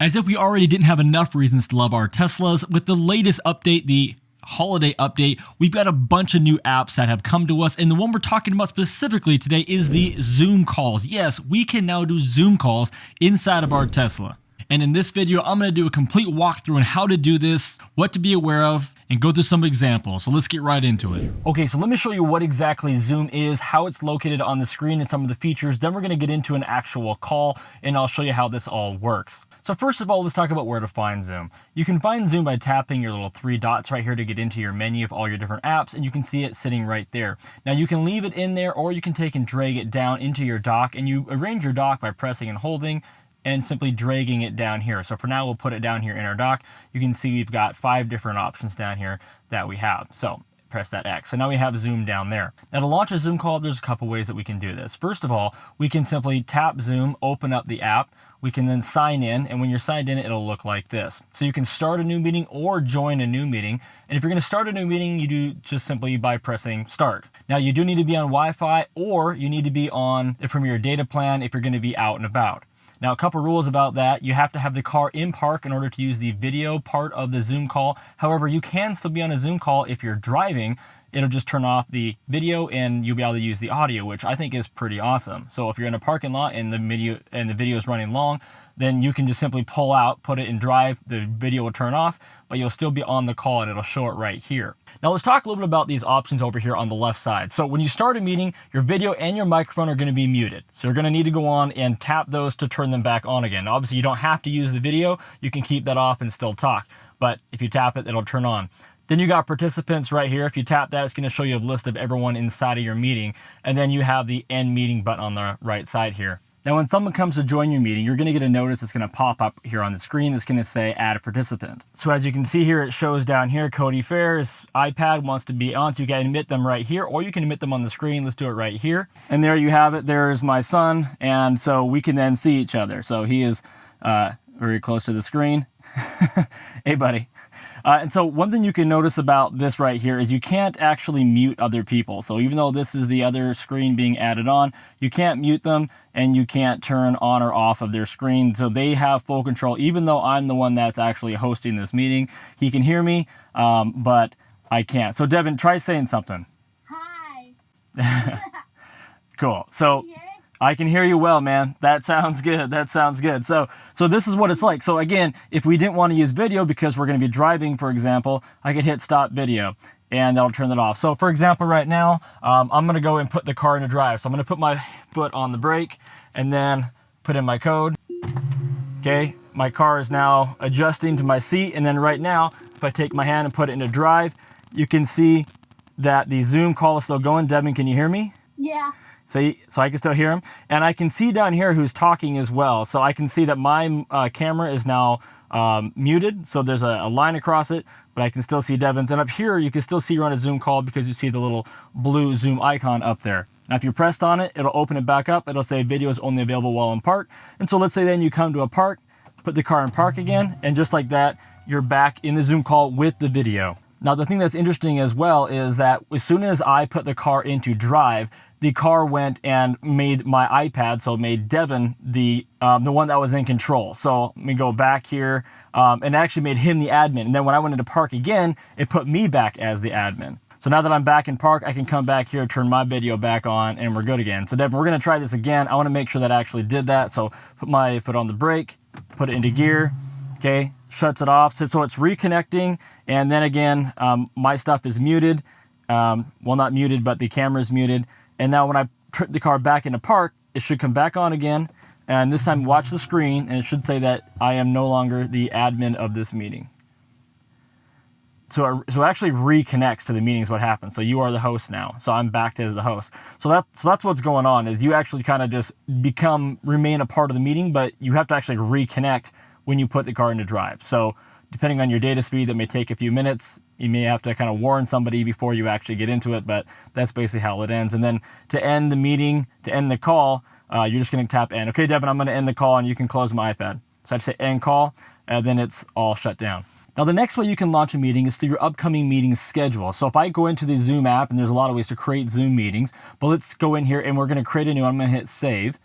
As if we already didn't have enough reasons to love our Teslas, with the latest update, the holiday update, we've got a bunch of new apps that have come to us, and the one we're talking about specifically today is the Zoom calls. Yes, we can now do Zoom calls inside of our Tesla. And in this video, I'm going to do a complete walkthrough on how to do this, what to be aware of, and go through some examples. So let's get right into it. Okay, so let me show you what exactly Zoom is, how it's located on the screen, and some of the features. Then we're going to get into an actual call, and I'll show you how this all works. So first of all, let's talk about where to find Zoom. You can find Zoom by tapping your little three dots right here to get into your menu of all your different apps, and you can see it sitting right there. Now you can leave it in there, or you can take and drag it down into your dock, and you arrange your dock by pressing and holding and simply dragging it down here. So for now, we'll put it down here in our dock. You can see we've got 5 different options down here that we have. So press that X. So now we have Zoom down there. Now to launch a Zoom call, there's a couple ways that we can do this. First of all, we can simply tap Zoom, open up the app. We can then sign in, and when you're signed in, it'll look like this. So you can start a new meeting or join a new meeting. And if you're gonna start a new meeting, you do just simply by pressing start. Now you do need to be on Wi-Fi, or you need to be on the Premier data plan if you're gonna be out and about. Now, a couple rules about that. You have to have the car in park in order to use the video part of the Zoom call. However, you can still be on a Zoom call if you're driving. It'll just turn off the video and you'll be able to use the audio, which I think is pretty awesome. So if you're in a parking lot and the video is running long, then you can just simply pull out, put it in drive, the video will turn off, but you'll still be on the call and it'll show it right here. Now let's talk a little bit about these options over here on the left side. So when you start a meeting, your video and your microphone are going to be muted. So you're going to need to go on and tap those to turn them back on again. Now, obviously, you don't have to use the video. You can keep that off and still talk. But if you tap it, it'll turn on. Then you got participants right here. If you tap that, it's going to show you a list of everyone inside of your meeting. And then you have the end meeting button on the right side here. Now, when someone comes to join your meeting, you're going to get a notice that's going to pop up here on the screen that's going to say add a participant. So as you can see here, it shows down here, Cody Fair's iPad wants to be on, so you can admit them right here, or you can admit them on the screen. Let's do it right here. And there you have it. There's my son. And so we can then see each other. So he is very close to the screen. Hey, buddy. And so one thing you can notice about this right here is you can't actually mute other people. So even though this is the other screen being added on, you can't mute them and you can't turn on or off of their screen. So they have full control, even though I'm the one that's actually hosting this meeting. He can hear me, but I can't. So Devin, try saying something. Hi. Cool. So I can hear you well, man. That sounds good. That sounds good. So this is what it's like. So again, if we didn't want to use video because we're going to be driving, for example, I could hit stop video and that'll turn it off. So for example, right now, I'm going to go and put the car into drive. So I'm going to put my foot on the brake and then put in my code. Okay. My car is now adjusting to my seat. And then right now, if I take my hand and put it into drive, you can see that the Zoom call is still going. Devin, can you hear me? Yeah. So I can still hear him. And I can see down here who's talking as well. So I can see that my camera is now muted. So there's a line across it, but I can still see Devin's. And up here, you can still see you're on a Zoom call because you see the little blue Zoom icon up there. Now, if you pressed on it, it'll open it back up. It'll say video is only available while in park. And so let's say then you come to a park, put the car in park again, and just like that, you're back in the Zoom call with the video. Now, the thing that's interesting as well is that as soon as I put the car into drive, the car went and made my iPad, so it made Devin the one that was in control. So let me go back here, and actually made him the admin. And then when I went into park again, it put me back as the admin. So now that I'm back in park, I can come back here, turn my video back on, and we're good again. So Devin, we're gonna try this again. I wanna make sure that I actually did that. So put my foot on the brake, put it into gear, okay? Shuts it off, so it's reconnecting, and then again, my stuff is muted. Well, not muted, but the camera is muted. And now when I put the car back into park, it should come back on again. And this time, watch the screen, and it should say that I am no longer the admin of this meeting. So it actually reconnects to the meeting is what happens. So you are the host now. So I'm back as the host. So that's what's going on, is you actually kind of just remain a part of the meeting, but you have to actually reconnect when you put the car into drive. So depending on your data speed, that may take a few minutes. You may have to kind of warn somebody before you actually get into it, but that's basically how it ends. And then to end the meeting, to end the call, you're just going to tap end. Okay, Devin, I'm going to end the call and you can close my iPad. So I just hit end call, and then it's all shut down. Now, the next way you can launch a meeting is through your upcoming meeting schedule. So if I go into the Zoom app, and there's a lot of ways to create Zoom meetings, but let's go in here and we're going to create a new one. I'm going to hit save.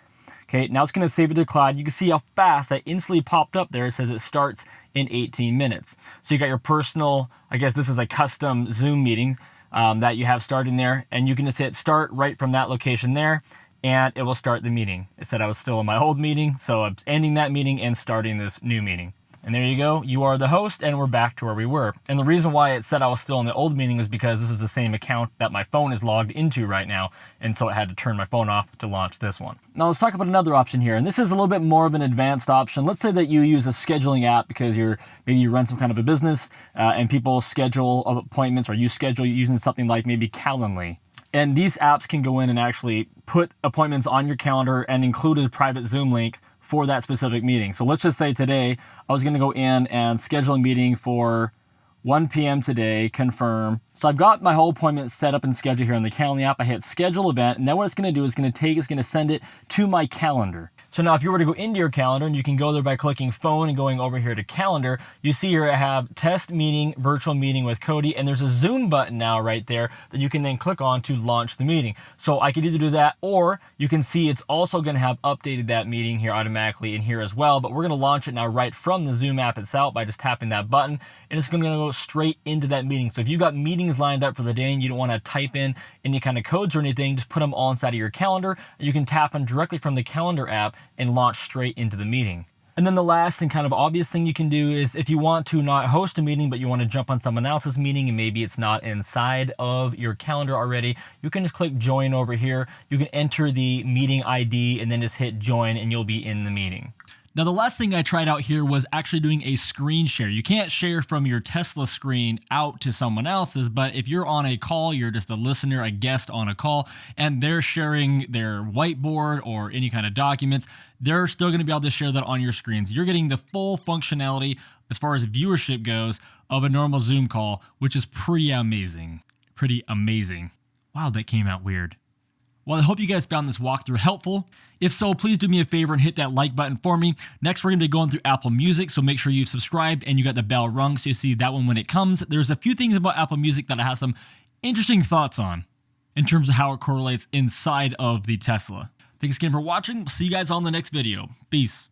Okay, now it's going to save it to the cloud. You can see how fast that instantly popped up there. It says it starts in 18 minutes. So you got your personal, I guess this is a custom Zoom meeting that you have starting there. And you can just hit start right from that location there, and it will start the meeting. It said I was still in my old meeting, so I'm ending that meeting and starting this new meeting. And there you go, you are the host, and we're back to where we were. And the reason why it said I was still in the old meeting is because this is the same account that my phone is logged into right now, and so I had to turn my phone off to launch this one. Now let's talk about another option here, and this is a little bit more of an advanced option. Let's say that you use a scheduling app because maybe you run some kind of a business, and people schedule appointments, or you schedule using something like maybe Calendly. And these apps can go in and actually put appointments on your calendar and include a private Zoom link for that specific meeting. So let's just say today I was going to go in and schedule a meeting for 1 p.m. today, confirm. So I've got my whole appointment set up and scheduled here on the Calendly app. I hit schedule event, and then what it's going to do is it's going to send it to my calendar. So now if you were to go into your calendar, and you can go there by clicking phone and going over here to calendar, you see here I have test meeting, virtual meeting with Cody, and there's a Zoom button now right there that you can then click on to launch the meeting. So I could either do that, or you can see it's also going to have updated that meeting here automatically in here as well, but we're going to launch it now right from the Zoom app itself by just tapping that button, and it's going to go straight into that meeting. So if you've got meetings lined up for the day and you don't want to type in any kind of codes or anything, just put them all inside of your calendar, and you can tap them directly from the calendar app and launch straight into the meeting. And then the last and kind of obvious thing you can do is if you want to not host a meeting, but you want to jump on someone else's meeting and maybe it's not inside of your calendar already, you can just click join over here. You can enter the meeting ID and then just hit join, and you'll be in the meeting. Now, the last thing I tried out here was actually doing a screen share. You can't share from your Tesla screen out to someone else's, but if you're on a call, you're just a listener, a guest on a call, and they're sharing their whiteboard or any kind of documents, they're still going to be able to share that on your screens. You're getting the full functionality as far as viewership goes of a normal Zoom call, which is pretty amazing. Pretty amazing. Wow, that came out weird. Well, I hope you guys found this walkthrough helpful. If so, please do me a favor and hit that like button for me. Next, we're going to be going through Apple Music, so make sure you've subscribed and you got the bell rung so you see that one when it comes. There's a few things about Apple Music that I have some interesting thoughts on in terms of how it correlates inside of the Tesla. Thanks again for watching. See you guys on the next video. Peace.